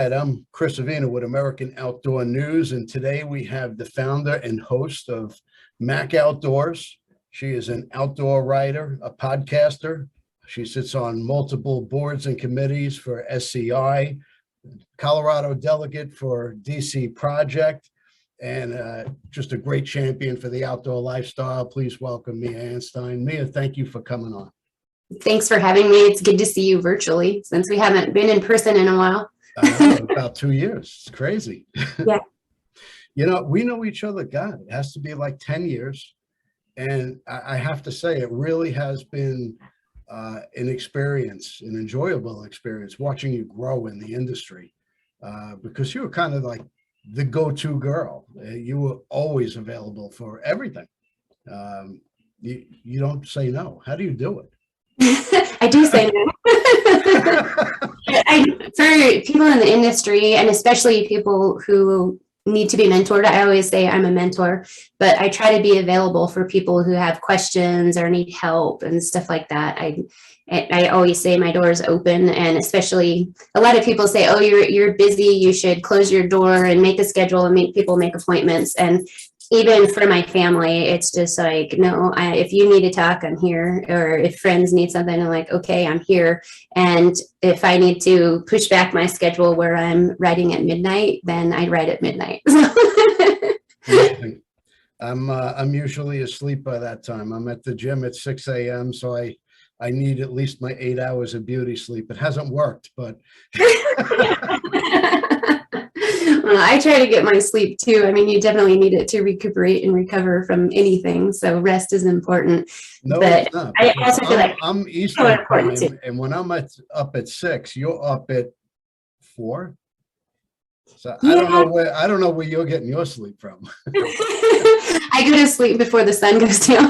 right, I'm Chris Avina with American Outdoor News, and today we have the founder and host of Mac Outdoors. She is an outdoor writer, a podcaster. She sits on multiple boards and committees for SCI, Colorado delegate for DC Project, and just a great champion for the outdoor lifestyle. Please welcome Mia Anstine. Mia, thank you for coming on. Thanks for having me. It's good to see you virtually since we haven't been in person in a while. About 2 years. It's crazy. Yeah. You know, we know each other, God, it has to be like 10 years. And I have to say, it really has been an experience, an enjoyable experience, watching you grow in the industry, because you were kind of like the go-to girl. You were always available for everything. You don't say no. How do you do it? I do say no. For people in the industry, and especially people who need to be mentored, I always say I'm a mentor, but I try to be available for people who have questions or need help and stuff like that. I always say my door is open, and especially a lot of people say, oh, you're busy, you should close your door and make a schedule and make people make appointments. And even for my family, it's just like, no, if you need to talk, I'm here. Or if friends need something, I'm like, okay, I'm here. And if I need to push back my schedule where I'm writing at midnight, then I write at midnight. I'm usually asleep by that time. I'm at the gym at 6 a.m. So I need at least my 8 hours of beauty sleep. It hasn't worked, but well, I try to get my sleep too. I mean, you definitely need it to recuperate and recover from anything. So rest is important. No, but it's not. I also feel like I'm Eastern time, and when I'm up at 6, you're up at 4. So yeah. I don't know where you're getting your sleep from. I go to sleep before the sun goes down.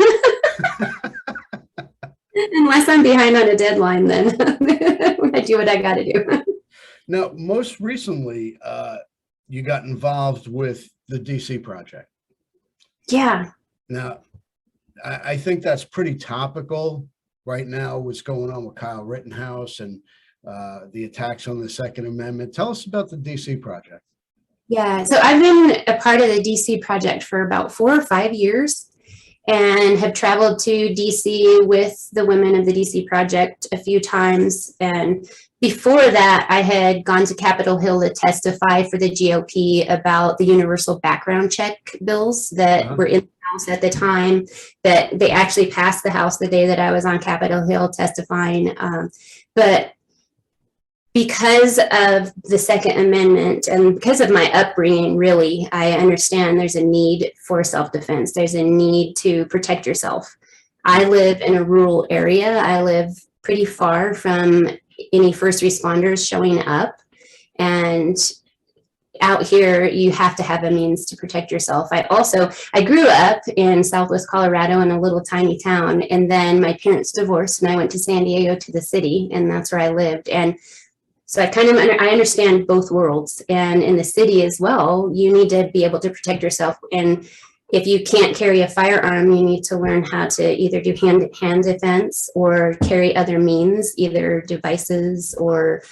Unless I'm behind on a deadline, then I do what I got to do. Now, most recently, you got involved with the DC Project. Yeah. Now, I think that's pretty topical right now, what's going on with Kyle Rittenhouse and the attacks on the Second Amendment. Tell us about the DC Project. Yeah, so I've been a part of the DC Project for about 4 or 5 years, and have traveled to DC with the women of the DC Project a few times. And before that, I had gone to Capitol Hill to testify for the GOP about the universal background check bills that were in the House at the time, that they actually passed the House the day that I was on Capitol Hill testifying. But because of the Second Amendment and because of my upbringing, really, I understand there's a need for self-defense. There's a need to protect yourself. I live in a rural area. I live pretty far from any first responders showing up. And out here, you have to have a means to protect yourself. I grew up in Southwest Colorado in a little tiny town. And then my parents divorced and I went to San Diego to the city, and that's where I lived. And so I understand both worlds, and in the city as well, you need to be able to protect yourself. And if you can't carry a firearm, you need to learn how to either do hand defense or carry other means, either devices or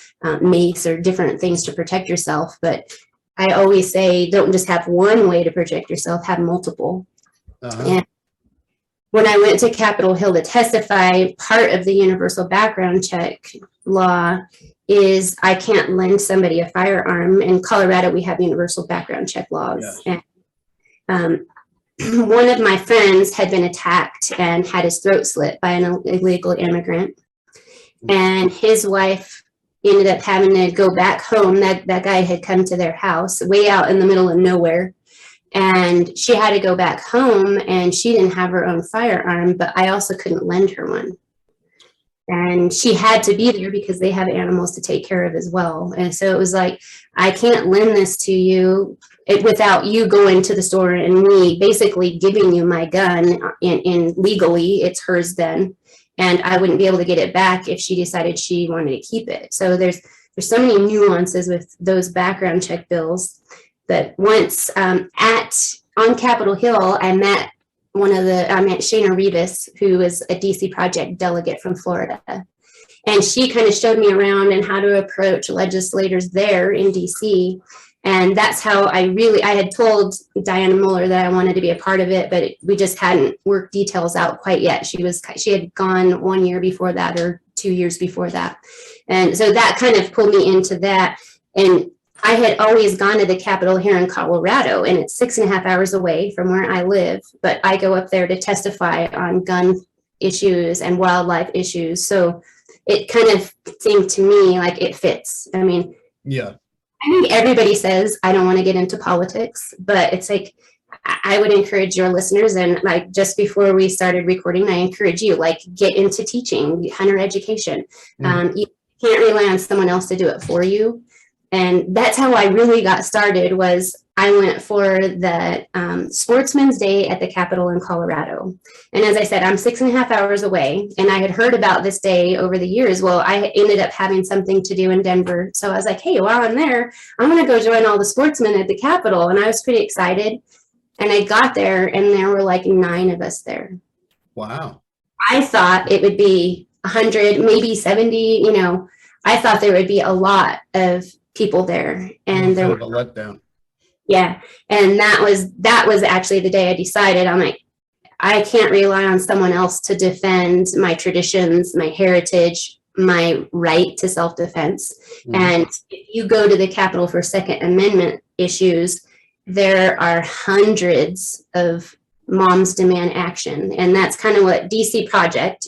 mace or different things to protect yourself. But I always say, don't just have one way to protect yourself, have multiple. And when I went to Capitol Hill to testify, part of the universal background check law is I can't lend somebody a firearm. In Colorado, we have universal background check laws. Yes. And one of my friends had been attacked and had his throat slit by an illegal immigrant. And his wife ended up having to go back home. That guy had come to their house way out in the middle of nowhere. And she had to go back home, and she didn't have her own firearm, but I also couldn't lend her one. And she had to be there because they have animals to take care of as well. And so it was like, I can't lend this to you without you going to the store and me basically giving you my gun, and legally it's hers then. And I wouldn't be able to get it back if she decided she wanted to keep it. So there's so many nuances with those background check bills. But once on Capitol Hill, I met Shana Rivas, who is a DC Project delegate from Florida. And she kind of showed me around and how to approach legislators there in DC. And that's how I had told Diana Mueller that I wanted to be a part of it, but we just hadn't worked details out quite yet. She had gone 1 year before that or 2 years before that. And so that kind of pulled me into that. And I had always gone to the Capitol here in Colorado, and it's 6.5 hours away from where I live, but I go up there to testify on gun issues and wildlife issues. So it kind of seemed to me like it fits. I mean, yeah. I think everybody says, I don't want to get into politics, but it's like, I would encourage your listeners, and like just before we started recording, I encourage you, like, get into teaching, hunter education. You can't rely on someone else to do it for you. And that's how I really got started. Was I went for the Sportsman's Day at the Capitol in Colorado. And as I said, I'm 6.5 hours away, and I had heard about this day over the years. Well, I ended up having something to do in Denver. So I was like, hey, while I'm there, I'm going to go join all the sportsmen at the Capitol. And I was pretty excited. And I got there, and there were like 9 of us there. Wow. I thought it would be 100, maybe 70, I thought there would be a lot of people there. And there was a letdown. Yeah. And that was actually the day I decided, I'm like, I can't rely on someone else to defend my traditions, my heritage, my right to self-defense. And if you go to the Capitol for Second Amendment issues, there are hundreds of Moms Demand Action. And that's kind of what DC Project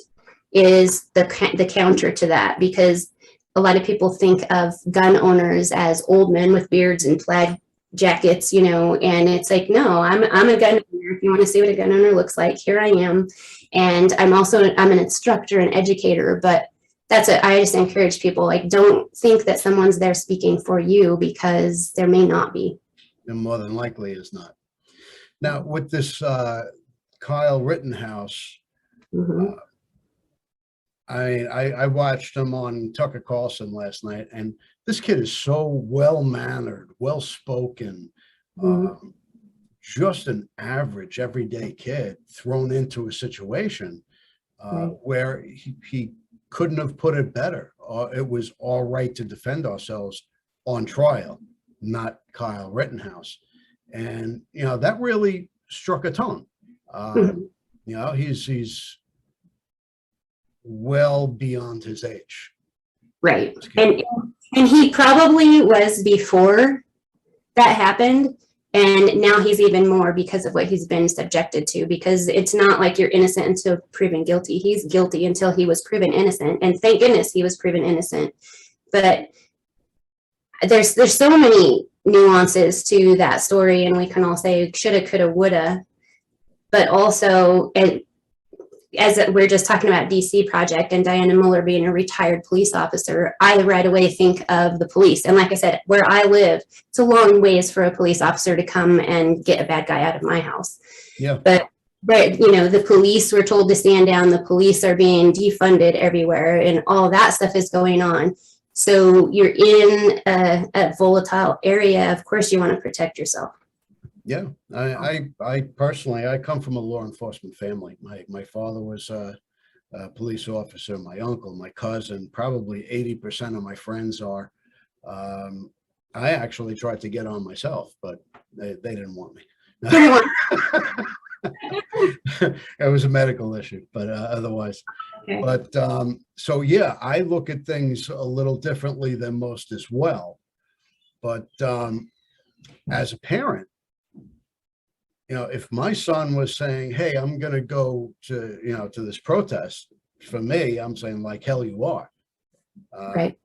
is, the counter to that, because a lot of people think of gun owners as old men with beards and plaid jackets, and it's like, no, I'm a gun owner. If you want to see what a gun owner looks like, here I am. And I'm an instructor and educator, but I just encourage people, like, don't think that someone's there speaking for you, because there may not be. And more than likely is not. Now, with this Kyle Rittenhouse, I watched him on Tucker Carlson last night, and this kid is so well-mannered, well-spoken, just an average, everyday kid thrown into a situation where he couldn't have put it better. It was all right to defend ourselves on trial, not Kyle Rittenhouse. And, that really struck a tone. He's well beyond his age. Right. And he probably was before that happened. And now he's even more because of what he's been subjected to, because it's not like you're innocent until proven guilty. He's guilty until he was proven innocent. And thank goodness he was proven innocent. But there's so many nuances to that story. And we can all say shoulda, coulda, woulda. But also, and as we're just talking about DC Project and Diana Mueller being a retired police officer, I right away think of the police. And like I said, where I live, it's a long ways for a police officer to come and get a bad guy out of my house. Yeah. But the police were told to stand down. The police are being defunded everywhere, and all that stuff is going on. So you're in a volatile area. Of course, you want to protect yourself. Yeah, I personally, I come from a law enforcement family. My father was a police officer, my uncle, my cousin, probably 80% of my friends are. I actually tried to get on myself, but they didn't want me. It was a medical issue, but otherwise. Okay. But so, yeah, I look at things a little differently than most as well. But as a parent, if my son was saying, hey, I'm going to go to this protest, for me, I'm saying, like, hell you are. Right.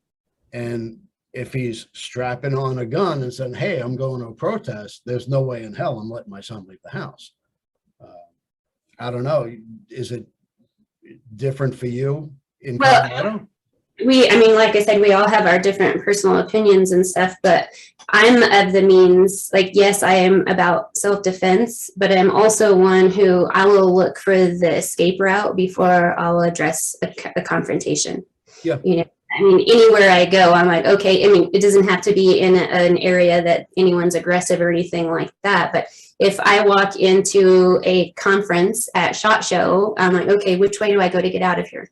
And if he's strapping on a gun and saying, hey, I'm going to a protest, there's no way in hell I'm letting my son leave the house. I don't know. Is it different for you in Colorado? Like I said, we all have our different personal opinions and stuff, but I'm of the means, like, yes, I am about self-defense, but I'm also one who I will look for the escape route before I'll address a confrontation. Yeah. Anywhere I go, I'm like, okay, it doesn't have to be in an area that anyone's aggressive or anything like that. But if I walk into a conference at SHOT Show, I'm like, okay, which way do I go to get out of here?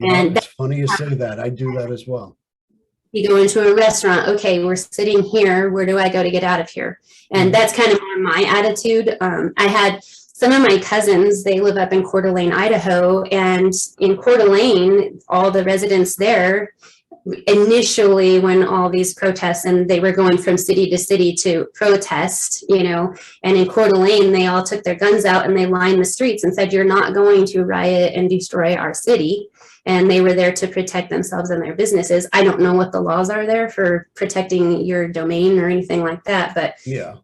And It's funny you say that. I do that as well. you go into a restaurant, okay, we're sitting here, where do I go to get out of here? And that's kind of more my attitude. I had some of my cousins, they live up in Coeur d'Alene, Idaho, and in Coeur d'Alene, all the residents there, initially when all these protests, and they were going from city to city to protest, and in Coeur d'Alene, they all took their guns out and they lined the streets and said, you're not going to riot and destroy our city. And they were there to protect themselves and their businesses. I don't know what the laws are there for protecting your domain or anything like that, but Yeah.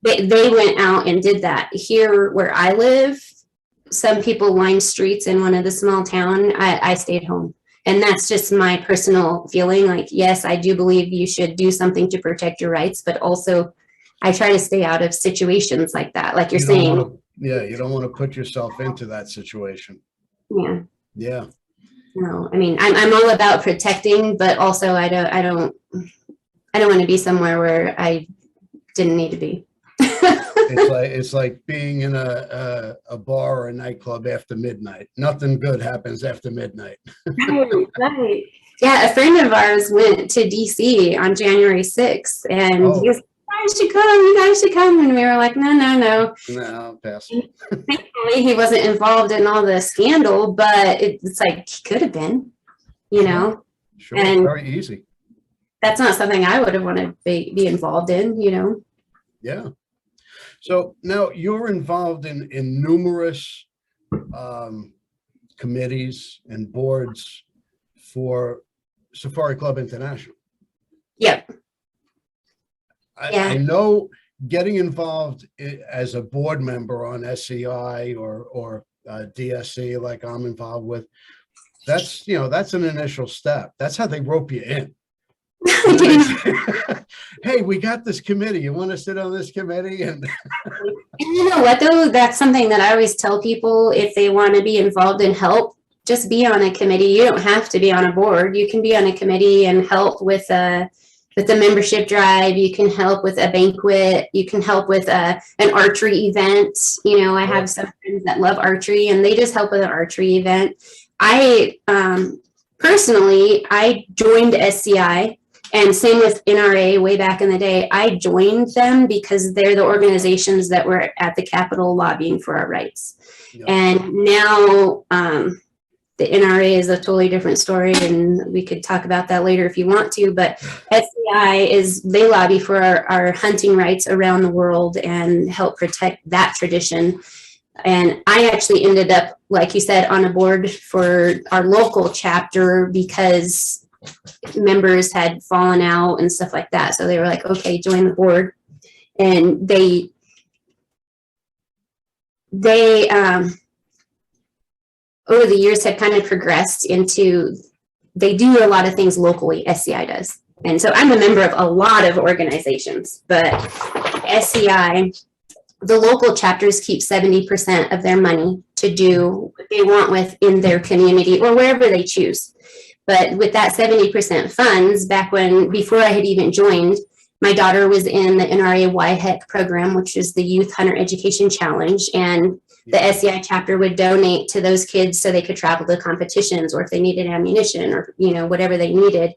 they went out and did that. Here where I live, some people lined streets in one of the small town. I stayed home. And that's just my personal feeling. Like, yes, I do believe you should do something to protect your rights, but also I try to stay out of situations like that. Like you're saying. You don't want to put yourself into that situation. Yeah. Yeah. No, I mean, I'm all about protecting, but also I don't want to be somewhere where I didn't need to be. It's like being in a bar or a nightclub after midnight. Nothing good happens after midnight. Right. Yeah, a friend of ours went to DC on January 6th, and he was like, you guys should come. And we were like, no. No, pass. Thankfully, he wasn't involved in all the scandal, but it's like he could have been, Sure, and very easy. That's not something I would have wanted to be involved in, Yeah. So now you're involved in numerous committees and boards for Safari Club International. Yep. I know getting involved as a board member on SCI or DSC, like I'm involved with, that's an initial step. That's how they rope you in. Hey, we got this committee. You want to sit on this committee? And you know what, though? That's something that I always tell people if they want to be involved and help, just be on a committee. You don't have to be on a board. You can be on a committee and help with the membership drive. You can help with a banquet. You can help with an archery event. I have some friends that love archery and they just help with an archery event. I personally joined SCI. And same with NRA way back in the day. I joined them because they're the organizations that were at the Capitol lobbying for our rights. Yep. And now the NRA is a totally different story, and we could talk about that later if you want to. But SCI they lobby for our hunting rights around the world and help protect that tradition. And I actually ended up, like you said, on a board for our local chapter because members had fallen out and stuff like that. So they were like, okay, join the board. And they over the years have kind of progressed into, they do a lot of things locally, SCI does. And so I'm a member of a lot of organizations, but SCI, the local chapters keep 70% of their money to do what they want with in their community or wherever they choose. But with that 70% funds, before I had even joined, my daughter was in the NRA YHEC program, which is the Youth Hunter Education Challenge. And the SCI chapter would donate to those kids so they could travel to competitions or if they needed ammunition or, whatever they needed.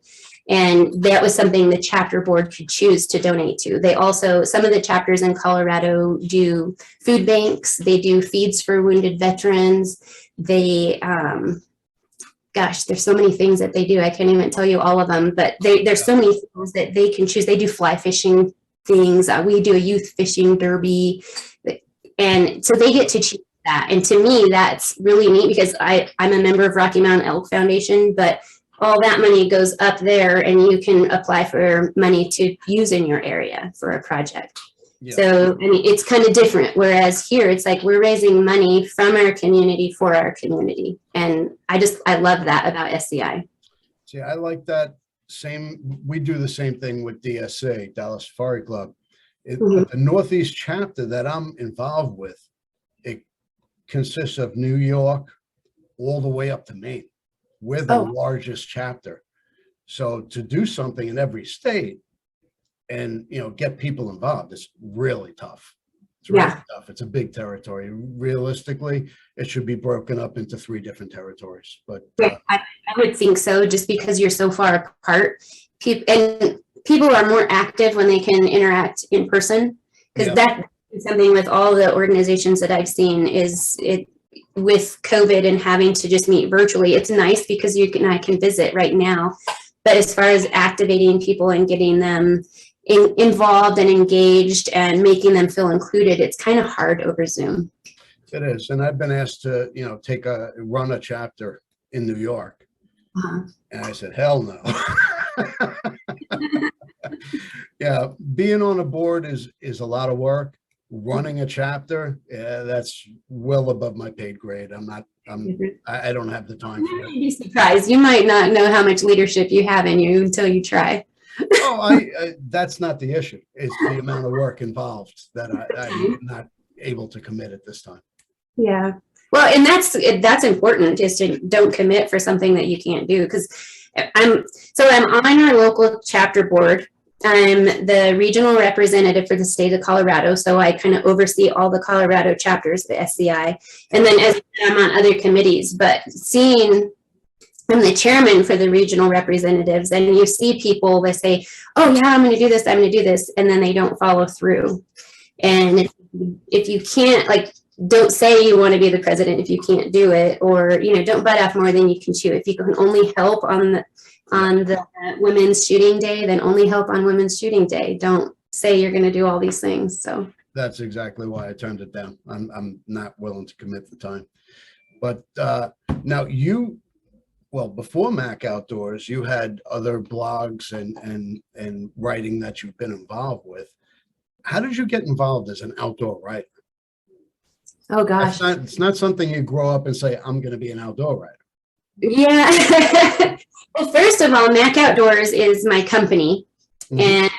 And that was something the chapter board could choose to donate to. They also, some of the chapters in Colorado do food banks. They do feeds for wounded veterans. They, there's so many things that they do. I can't even tell you all of them, but there's so many things that they can choose. They do fly fishing things. We do a youth fishing derby. And so they get to choose that. And to me, that's really neat because I'm a member of Rocky Mountain Elk Foundation, but all that money goes up there and you can apply for money to use in your area for a project. Yeah. So, it's kind of different. Whereas here, it's like we're raising money from our community for our community. And I love that about SCI. See, I like that we do the same thing with DSC, Dallas Safari Club. The Northeast chapter that I'm involved with, it consists of New York all the way up to Maine. We're the largest chapter. So to do something in every state and, get people involved is really tough. It's really Yeah. tough. It's a big territory. Realistically, it should be broken up into 3 different territories. But I would think so, just because you're so far apart. And people are more active when they can interact in person, because that is something with all the organizations that I've seen is it with COVID and having to just meet virtually. It's nice because I can visit right now, but as far as activating people and getting them involved and engaged and making them feel included, it's kind of hard over Zoom. it is. And I've been asked to, run a chapter in New York. And I said, hell no. Yeah, being on a board is a lot of work. Running a chapter, that's well above my paid grade. I don't have the time for it. You'd be surprised. You might not know how much leadership you have in you until you try. Oh, that's not the issue. It's the amount of work involved that I'm not able to commit at this time. Yeah. Well, and that's important, is to don't commit for something that you can't do. Because I'm on our local chapter board. I'm the regional representative for the state of Colorado, so I kind of oversee all the Colorado chapters, the SCI, and then as I'm on other committees. But I'm the chairman for the regional representatives, and you see people that say, "Oh yeah, I'm going to do this, I'm going to do this," and then they don't follow through. And if you can't, don't say you want to be the president if you can't do it, or don't bite off more than you can chew. If you can only help on the women's shooting day, then only help on women's shooting day. Don't say you're going to do all these things. So that's exactly why I turned it down. I'm not willing to commit the time. But now before Mac Outdoors, you had other blogs and writing that you've been involved with. How did you get involved as an outdoor writer? Oh gosh, it's not something you grow up and say, I'm going to be an outdoor writer. Yeah. Well, first of all, Mac Outdoors is my company. Mm-hmm. And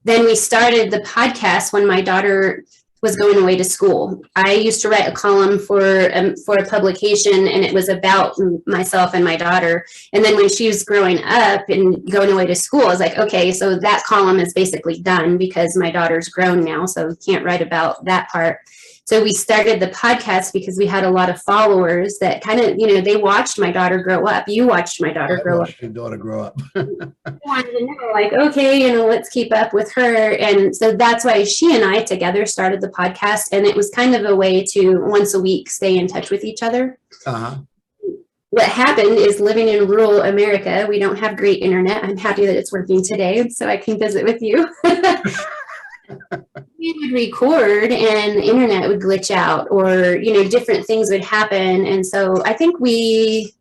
then we started the podcast when my daughter was going away to school. I used to write a column for a publication, and it was about myself and my daughter. And then when she was growing up and going away to school, I was like, okay, so that column is basically done because my daughter's grown now, so can't write about that part. So we started the podcast because we had a lot of followers that kind of, they watched my daughter grow up. You watched my daughter grow up. Your daughter grow up. Wanted to know, okay, let's keep up with her. And so that's why she and I together started the podcast. And it was kind of a way to once a week stay in touch with each other. Uh-huh. What happened is, living in rural America, we don't have great internet. I'm happy that it's working today, so I can visit with you. We would record and the internet would glitch out, or different things would happen. And so I think we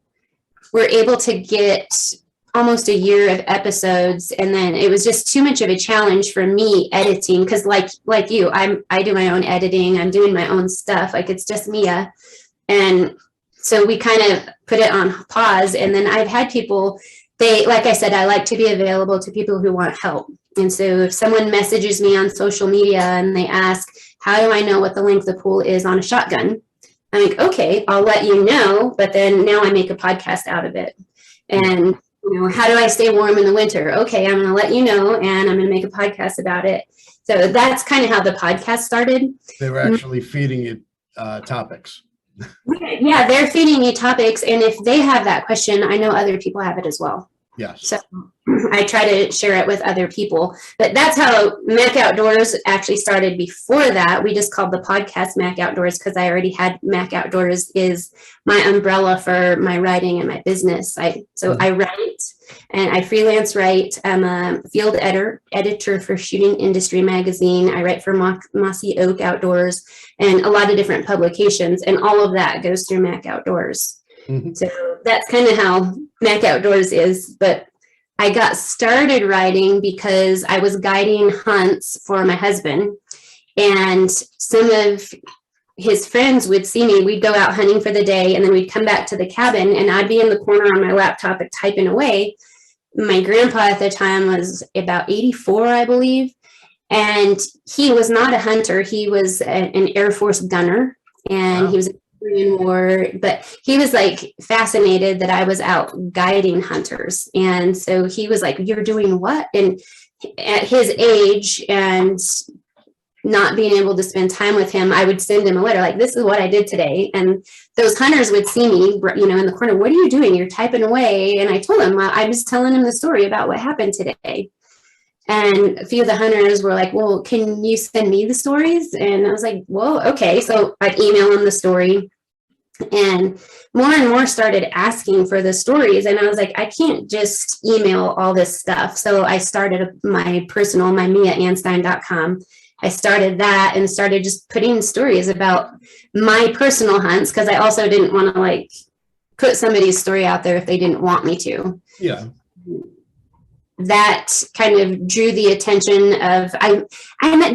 were able to get almost a year of episodes, and then it was just too much of a challenge for me editing, because like you, I do my own editing, I'm doing my own stuff, it's just Mia. And so we kind of put it on pause. And then I've had people, like I said, I like to be available to people who want help. And so if someone messages me on social media and they ask, how do I know what the length of pull is on a shotgun? I'm like, okay, I'll let you know. But then now I make a podcast out of it. And, how do I stay warm in the winter? Okay, I'm going to let you know, and I'm going to make a podcast about it. So that's kind of how the podcast started. They were actually feeding you topics. Yeah, they're feeding me topics. And if they have that question, I know other people have it as well. Yes. So I try to share it with other people. But that's how Mac Outdoors actually started. Before that, we just called the podcast Mac Outdoors because I already had Mac Outdoors is my umbrella for my writing and my business. I write and I freelance write. I'm a field editor for Shooting Industry magazine. I write for Mossy Oak Outdoors and a lot of different publications. And all of that goes through Mac Outdoors. Mm-hmm. So that's kind of how Mac Outdoors is. But I got started writing because I was guiding hunts for my husband, and some of his friends would see me. We'd go out hunting for the day, and then we'd come back to the cabin, and I'd be in the corner on my laptop typing away. My grandpa at the time was about 84, I believe, and he was not a hunter. He was an Air Force gunner, and he was War, but he was fascinated that I was out guiding hunters. And so he was like, you're doing what? And at his age and not being able to spend time with him, I would send him a letter like, this is what I did today. And those hunters would see me, in the corner, what are you doing? You're typing away. And I told him, I was telling him the story about what happened today. And a few of the hunters were like, well, can you send me the stories? And I was like, well, okay. So I'd email them the story. And more started asking for the stories. And I was like, I can't just email all this stuff. So I started my MiaAnstine.com. I started that and started just putting stories about my personal hunts, because I also didn't want to put somebody's story out there if they didn't want me to. Yeah. That kind of drew the attention of,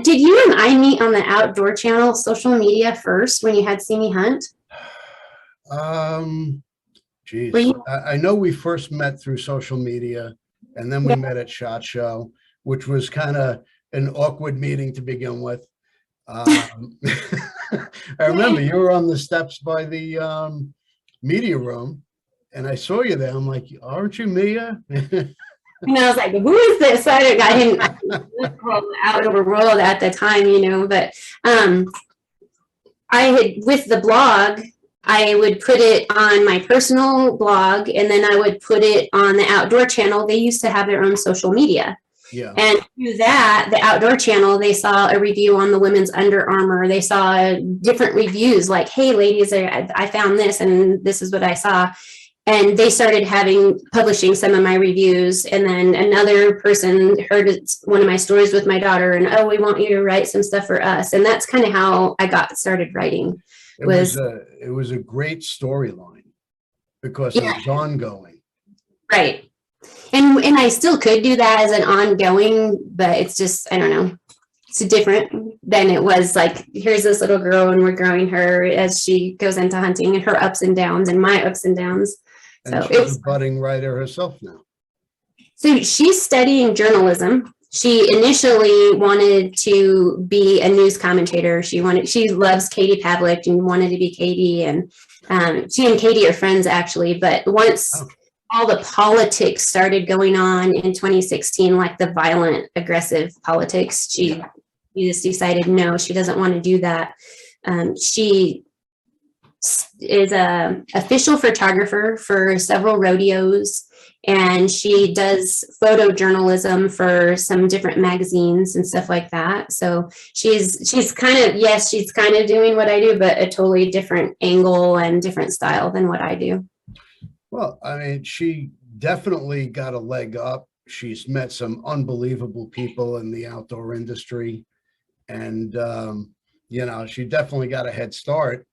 did you and I meet on the Outdoor Channel social media first when you had See Me Hunt? Geez, I know we first met through social media, and then we met at SHOT Show, which was kind of an awkward meeting to begin with. I remember you were on the steps by the media room, and I saw you there. I'm like, aren't you Mia? And I was like, who is this? I didn't know the outdoor world at the time, but I had, with the blog, I would put it on my personal blog, and then I would put it on the Outdoor Channel. They used to have their own social media. Yeah. And through that, the Outdoor Channel, they saw a review on the women's Under Armour. They saw different reviews like, hey, ladies, I found this, and this is what I saw. And they started publishing some of my reviews. And then another person heard one of my stories with my daughter, and, oh, we want you to write some stuff for us. And that's kind of how I got started writing. It was a great storyline because it was ongoing. Right. And I still could do that as an ongoing, but it's just, I don't know, it's different than it was like, here's this little girl and we're growing her as she goes into hunting, and her ups and downs and my ups and downs. And so she's a budding writer herself now. So she's studying journalism. She initially wanted to be a news commentator. She loves Katie Pavlik and wanted to be Katie. And she and Katie are friends, actually. But once all the politics started going on in 2016, like the violent, aggressive politics, she just decided, no, she doesn't want to do that. She is a official photographer for several rodeos, and she does photojournalism for some different magazines and stuff like that. So she's kind of doing what I do, but a totally different angle and different style than what I do. Well, I mean, she definitely got a leg up. She's met some unbelievable people in the outdoor industry, and she definitely got a head start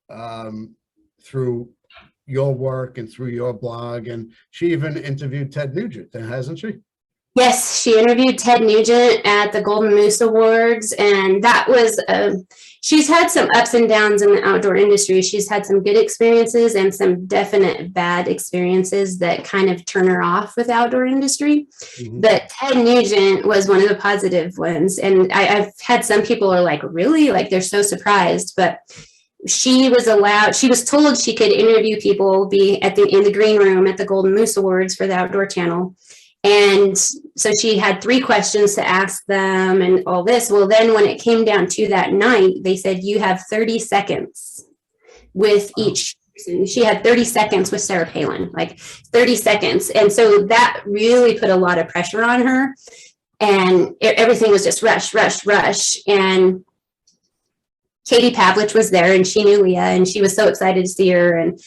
through your work and through your blog. And she even interviewed Ted Nugent, hasn't she? Yes, she interviewed Ted Nugent at the Golden Moose Awards, and that was, she's had some ups and downs in the outdoor industry. She's had some good experiences and some definite bad experiences that kind of turn her off with the outdoor industry. Mm-hmm. But Ted Nugent was one of the positive ones. And I've had some people are like, really? Like, they're so surprised. But she was told she could interview people, be in the green room at the Golden Moose Awards for the Outdoor Channel. And so she had 3 questions to ask them and all this. Well, then when it came down to that night, they said, you have 30 seconds with each person. She had 30 seconds with Sarah Palin, like 30 seconds. And so that really put a lot of pressure on her. And everything was just rush, rush, rush. And Katie Pavlich was there, and she knew Leah, and she was so excited to see her. And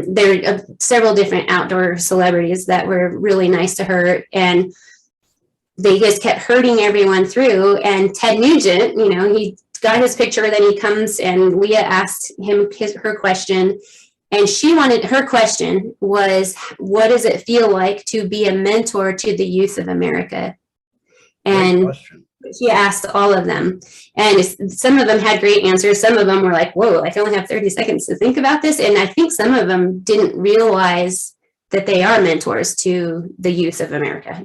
there are several different outdoor celebrities that were really nice to her, and they just kept herding everyone through. And Ted Nugent, he got his picture, then he comes and Leah asked him her question, and her question was, what does it feel like to be a mentor to the youth of America? And he asked all of them, and some of them had great answers. Some of them were like, whoa, I only have 30 seconds to think about this. And I think some of them didn't realize that they are mentors to the youth of America,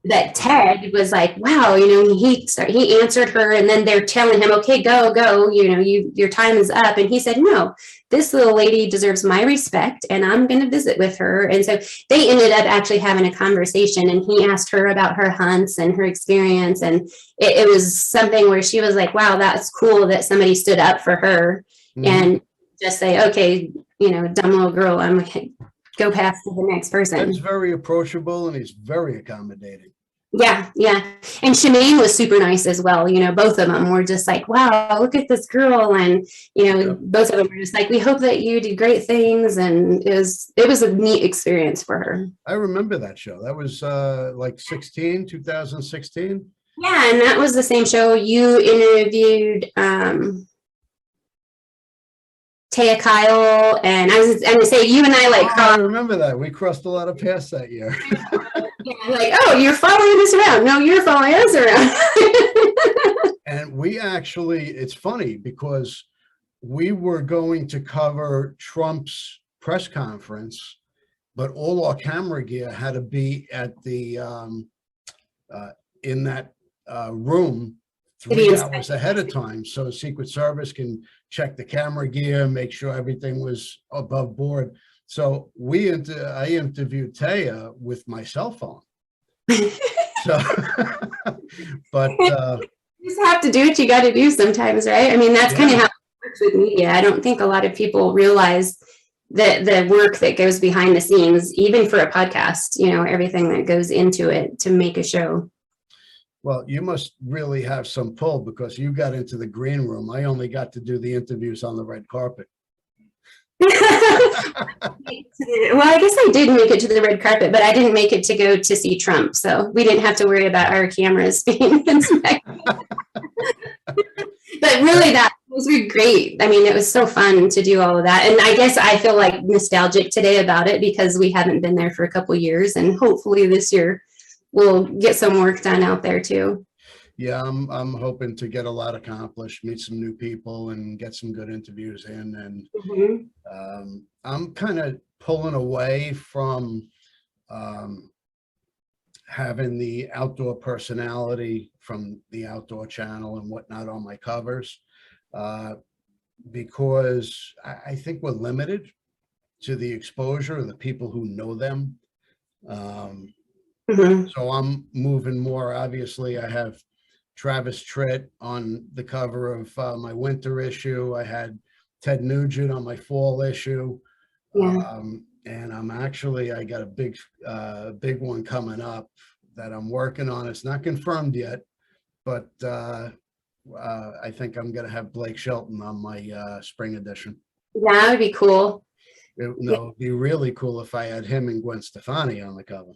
that Ted was like, wow, he answered her, and then they're telling him, okay, go, your time is up. And he said, no, this little lady deserves my respect, and I'm going to visit with her. And so they ended up actually having a conversation, and he asked her about her hunts and her experience. And it was something where she was like, wow, that's cool that somebody stood up for her and just say, okay, dumb little girl, I'm going to go past to the next person. He's very approachable, and he's very accommodating. Yeah. And Shemaine was super nice as well. Both of them were just like, wow, look at this girl. And, both of them were just like, we hope that you do great things. And it was a neat experience for her. I remember that show. That was like 2016. Yeah. And that was the same show. You interviewed Taya Kyle, and I was going to say, you and I I remember that. We crossed a lot of paths that year. Like, oh, you're following us around. No, you're following us around. And we actually, it's funny because we were going to cover Trump's press conference, but all our camera gear had to be at the in that room 3 hours ahead of time, so Secret Service can check the camera gear, make sure everything was above board. So I interviewed Taya with my cell phone. So, but you just have to do what you got to do sometimes, right? I mean, that's kind of how it works with media. I don't think a lot of people realize that the work that goes behind the scenes, even for a podcast, everything that goes into it to make a show. Well, you must really have some pull because you got into the green room. I only got to do the interviews on the red carpet. Well, I guess I did make it to the red carpet, but I didn't make it to go to see Trump. So we didn't have to worry about our cameras being inspected. But really, those were great. I mean, it was so fun to do all of that. And I guess I feel like nostalgic today about it because we haven't been there for a couple of years. And hopefully this year we'll get some work done out there too. Yeah, I'm hoping to get a lot accomplished, meet some new people, and get some good interviews in. And I'm kind of pulling away from having the outdoor personality from the Outdoor Channel and whatnot on my covers because I think we're limited to the exposure of the people who know them. So I'm moving more. Obviously, I have Travis Tritt on the cover of my winter issue. I had Ted Nugent on my fall issue. And I got a big one coming up that I'm working on. It's not confirmed yet, but I think I'm going to have Blake Shelton on my spring edition. That would be cool. It'd be really cool if I had him and Gwen Stefani on the cover.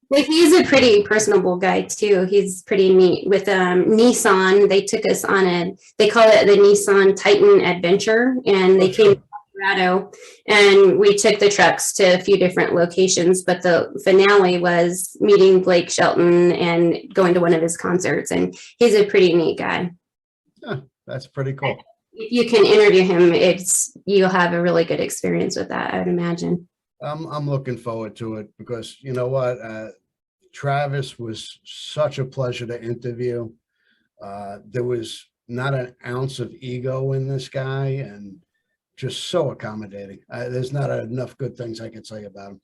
But he's a pretty personable guy too. He's pretty neat. With Nissan, they took us on they call it the Nissan Titan Adventure, and they came to Colorado, and we took the trucks to a few different locations, but the finale was meeting Blake Shelton and going to one of his concerts, and he's a pretty neat guy. Yeah, that's pretty cool. If you can interview him, you'll have a really good experience with that, I would imagine. I'm looking forward to it because you know what, Travis was such a pleasure to interview. There was not an ounce of ego in this guy, and just so accommodating. There's not enough good things I could say about him.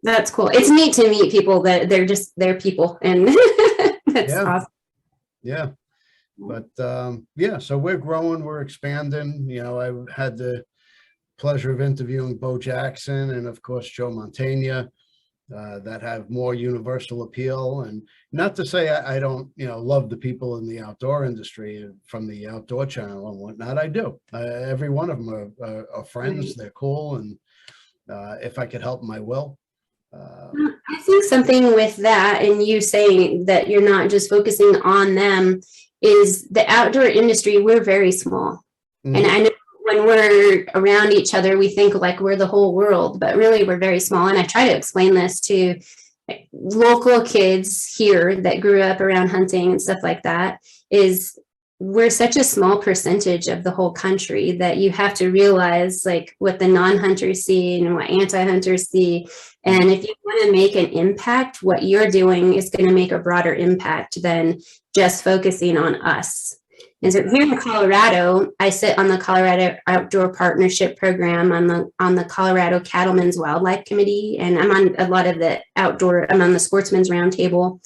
That's cool. It's neat to meet people that they're people, and that's awesome. Yeah, but so we're growing, we're expanding. I had the pleasure of interviewing Bo Jackson and of course Joe Mantegna that have more universal appeal. And not to say I don't love the people in the outdoor industry from the Outdoor Channel and whatnot. I do. Every one of them are friends. They're cool, and if I could help them, I will. I think something with that, and you saying that you're not just focusing on them, is the outdoor industry. We're very small, and I know when we're around each other, we think like we're the whole world, but really we're very small. And I try to explain this to local kids here that grew up around hunting and stuff like that, is we're such a small percentage of the whole country that you have to realize like what the non-hunters see and what anti-hunters see. And if you want to make an impact, what you're doing is going to make a broader impact than just focusing on us. And so here in Colorado, I sit on the Colorado Outdoor Partnership Program on the Colorado Cattlemen's Wildlife Committee, and I'm on a lot of the I'm on the Sportsman's Roundtable.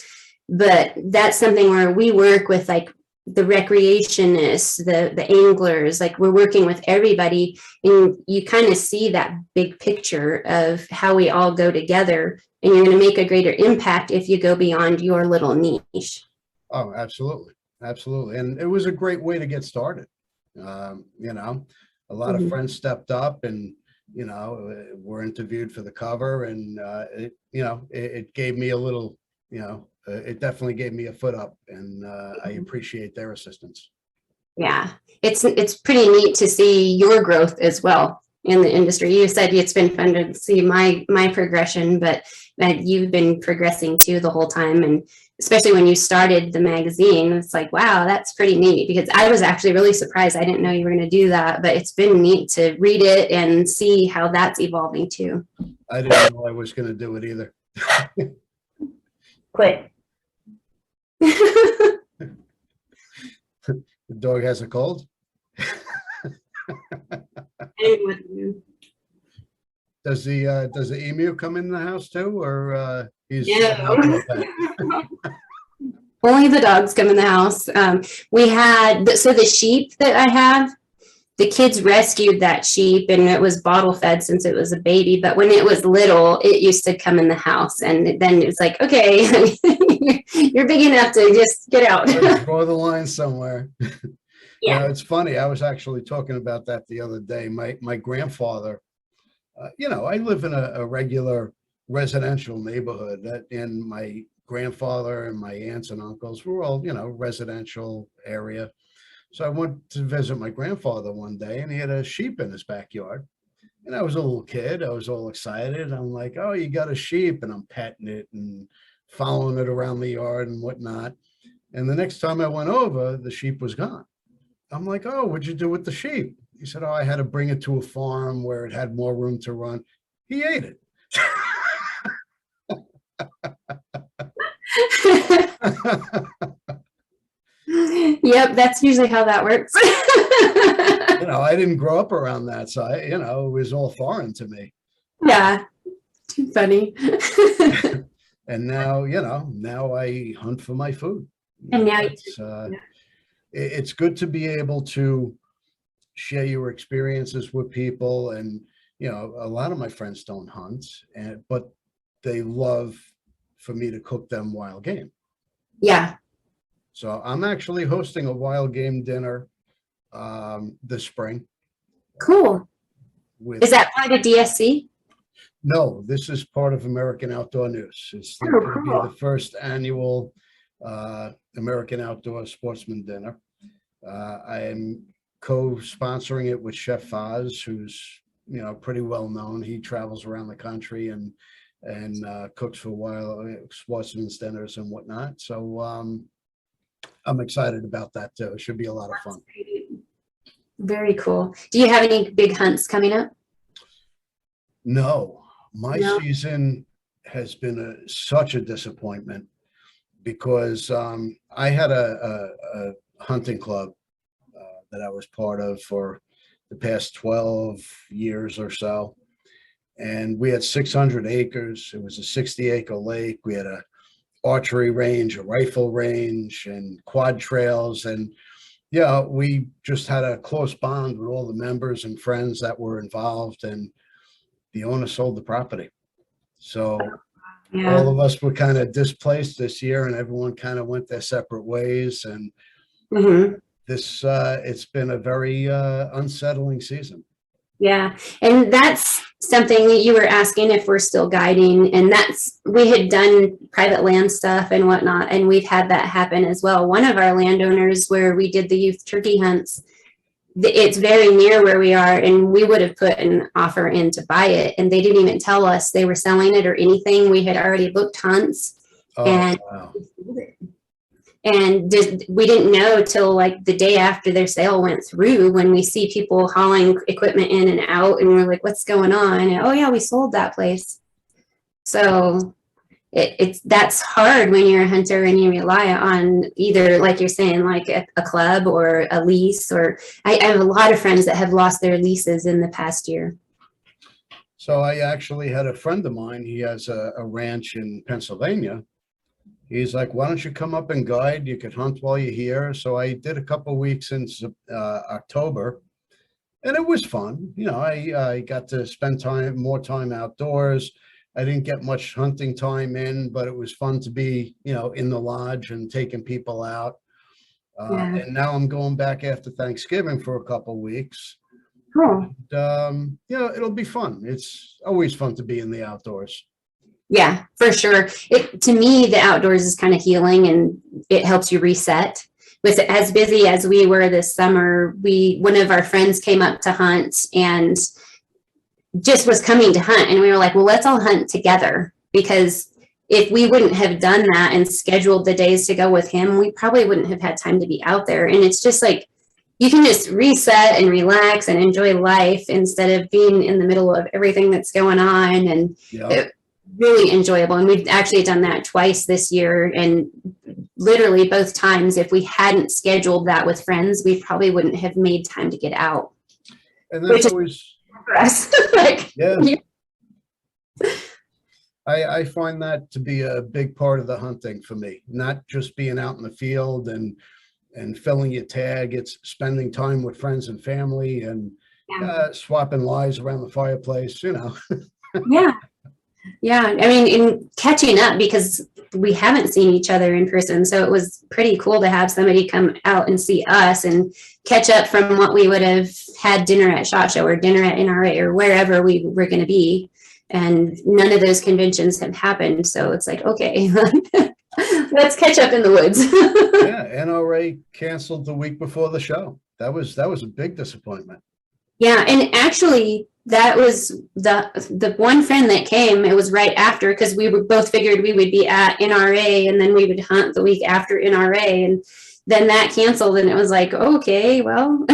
But that's something where we work with like the recreationists, the anglers, like we're working with everybody, and you kind of see that big picture of how we all go together, and you're going to make a greater impact if you go beyond your little niche. Oh, absolutely. Absolutely. And it was a great way to get started. You know, a lot of friends stepped up and, you know, were interviewed for the cover, and, it gave me a little, it definitely gave me a foot up, and I appreciate their assistance. Yeah, it's pretty neat to see your growth as well in the industry. You said it's been fun to see my progression, but you've been progressing too the whole time. And especially when you started the magazine, it's like, wow, that's pretty neat, because I was actually really surprised. I didn't know you were going to do that, but it's been neat to read it and see how that's evolving too. I didn't know I was going to do it either. Quit. The dog has a cold. Does the emu come in the house too, or he's only the dogs come in the house. We had the sheep that I have. The kids rescued that sheep, and it was bottle fed since it was a baby. But when it was little, it used to come in the house, and then it was like, okay, you're big enough to just get out. Let's draw the line somewhere. Yeah, it's funny. I was actually talking about that the other day. My grandfather, I live in a regular residential neighborhood, and my grandfather and my aunts and uncles were all, residential area. So I went to visit my grandfather one day, and he had a sheep in his backyard. And I was a little kid. I was all excited. I'm like, oh, you got a sheep? And I'm petting it and following it around the yard and whatnot. And the next time I went over, the sheep was gone. I'm like, oh, what'd you do with the sheep? He said, oh, I had to bring it to a farm where it had more room to run. He ate it. Yep, that's usually how that works. I didn't grow up around that, so it was all foreign to me. Yeah, too funny. And now, now I hunt for my food. And now it's good to be able to share your experiences with people. And, a lot of my friends don't hunt, but they love for me to cook them wild game. Yeah. So I'm actually hosting a wild game dinner this spring. Cool. Is that part of DSC? No, this is part of American Outdoor News. It's going to be the first annual American Outdoor Sportsman Dinner. I am co-sponsoring it with Chef Foz, who's pretty well known. He travels around the country and cooks for wild sportsman's dinners and whatnot. So I'm excited about that too. It should be a lot of fun. Very cool. Do you have any big hunts coming up? No, my season has been such a disappointment, because I had a hunting club that I was part of for the past 12 years or so. And we had 600 acres. It was a 60-acre lake. We had a archery range, a rifle range, and quad trails. And we just had a close bond with all the members and friends that were involved, and the owner sold the property. So all of us were kind of displaced this year, and everyone kind of went their separate ways. And it's been a very unsettling season. Yeah. And that's something that you were asking if we're still guiding, and we had done private land stuff and whatnot, and we've had that happen as well. One of our landowners, where we did the youth turkey hunts, it's very near where we are, and we would have put an offer in to buy it, and they didn't even tell us they were selling it or anything. We had already booked hunts. And we didn't know till like the day after their sale went through, when we see people hauling equipment in and out, and we're like, what's going on? And, oh yeah, we sold that place. So that's hard when you're a hunter and you rely on either, like you're saying, like a club or a lease. Or I have a lot of friends that have lost their leases in the past year. So I actually had a friend of mine, he has a ranch in Pennsylvania. He's like, why don't you come up and guide? You could hunt while you're here. So I did a couple of weeks in October, and it was fun. You know, I got to spend more time outdoors. I didn't get much hunting time in, but it was fun to be, you know, in the lodge and taking people out. Yeah. And now I'm going back after Thanksgiving for a couple of weeks. Cool. You know, it'll be fun. It's always fun to be in the outdoors. Yeah, for sure. To me, the outdoors is kind of healing, and it helps you reset. With as busy as we were this summer, one of our friends came up to hunt and just was coming to hunt, and we were like, well, let's all hunt together, because if we wouldn't have done that and scheduled the days to go with him, we probably wouldn't have had time to be out there. And it's just like, you can just reset and relax and enjoy life instead of being in the middle of everything that's going on. And really enjoyable. And we've actually done that twice this year. And literally both times, if we hadn't scheduled that with friends, we probably wouldn't have made time to get out. And that's always for us. Like, yeah. I find that to be a big part of the hunting for me, not just being out in the field and filling your tag. It's spending time with friends and family and swapping lies around the fireplace, you know. Yeah, I mean, in catching up, because we haven't seen each other in person, so it was pretty cool to have somebody come out and see us and catch up from what we would have had dinner at SHOT Show or dinner at NRA or wherever we were going to be. And none of those conventions have happened, so it's like, okay, let's catch up in the woods. Yeah, NRA canceled the week before the show. That was a big disappointment. Yeah, and actually, that was the one friend that came. It was right after, because we were both figured we would be at NRA, and then we would hunt the week after NRA, and then that canceled, and it was like, okay, well,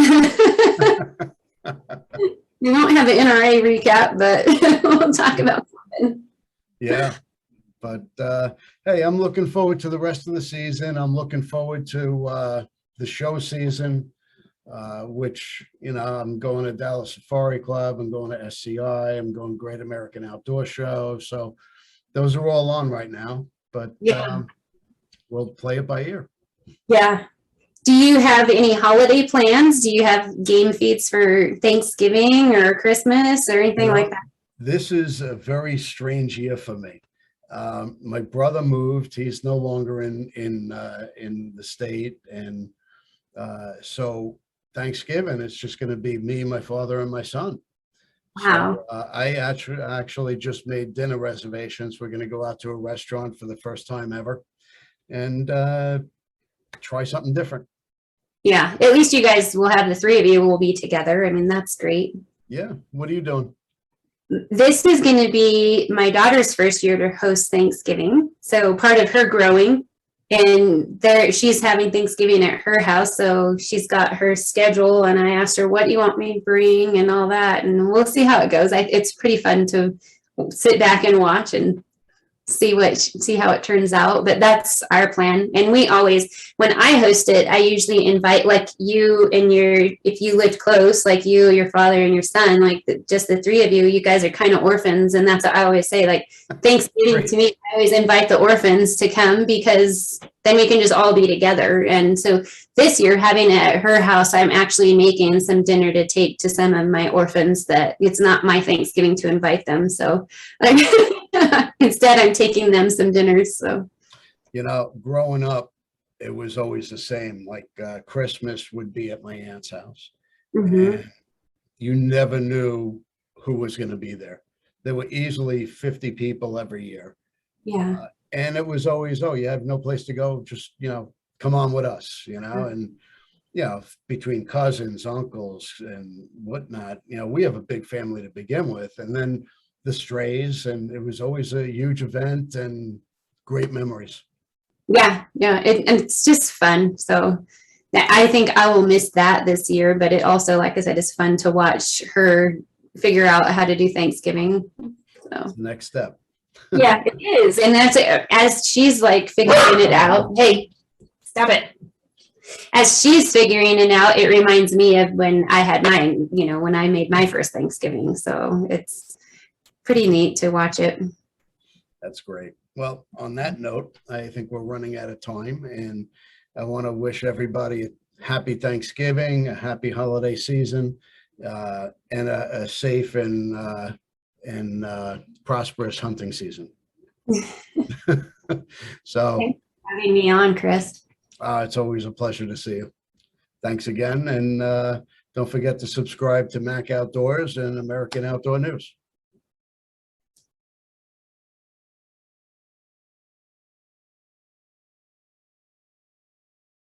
we won't have an NRA recap, but we'll talk about something. Yeah, but hey, I'm looking forward to the rest of the season. I'm looking forward to the show season. Which, you know, I'm going to Dallas Safari Club, I'm going to SCI, I'm going Great American Outdoor Show. So those are all on right now, but we'll play it by ear. Yeah. Do you have any holiday plans? Do you have game feeds for Thanksgiving or Christmas or anything like that? This is a very strange year for me. My brother moved. He's no longer in the state. And so Thanksgiving, it's just going to be me, my father, and my son. Wow. So, I actually just made dinner reservations. We're going to go out to a restaurant for the first time ever and try something different. Yeah, at least you guys will have, the three of you will be together. I mean, that's great. Yeah. What are you doing? This is going to be my daughter's first year to host Thanksgiving. So part of her growing, and she's having Thanksgiving at her house. So she's got her schedule, and I asked her, what do you want me to bring and all that. And we'll see how it goes. It's pretty fun to sit back and watch and see how it turns out. But that's our plan. And we always, when I host it, I usually invite like you and if you lived close, like you, your father, and your son, like just the three of you, you guys are kind of orphans. And that's what I always say, like Thanksgiving to me, I always invite the orphans to come, because then we can just all be together. And so this year, having it at her house, I'm actually making some dinner to take to some of my orphans that it's not my Thanksgiving to invite them. So instead, I'm taking them some dinners. So, you know, growing up, it was always the same. Like Christmas would be at my aunt's house. Mm-hmm. And you never knew who was going to be there. There were easily 50 people every year. Yeah. And it was always, oh, you have no place to go. Just, you know, come on with us, you know, and, you know, between cousins, uncles and whatnot, you know, we have a big family to begin with. And then the strays, and it was always a huge event and great memories. Yeah, yeah, and it's just fun. So I think I will miss that this year, but it also, like I said, is fun to watch her figure out how to do Thanksgiving. So Next step. yeah, it is. And that's it. As she's like figuring it out. Hey, stop it. As she's figuring it out, it reminds me of when I had mine, when I made my first Thanksgiving. So it's pretty neat to watch it. That's great. Well, on that note, I think we're running out of time, and I want to wish everybody a happy Thanksgiving, a happy holiday season, and a safe and prosperous hunting season. So Thanks for having me on, Chris. it's always a pleasure to see you. Thanks again, and don't forget to subscribe to Mac Outdoors and American Outdoor News.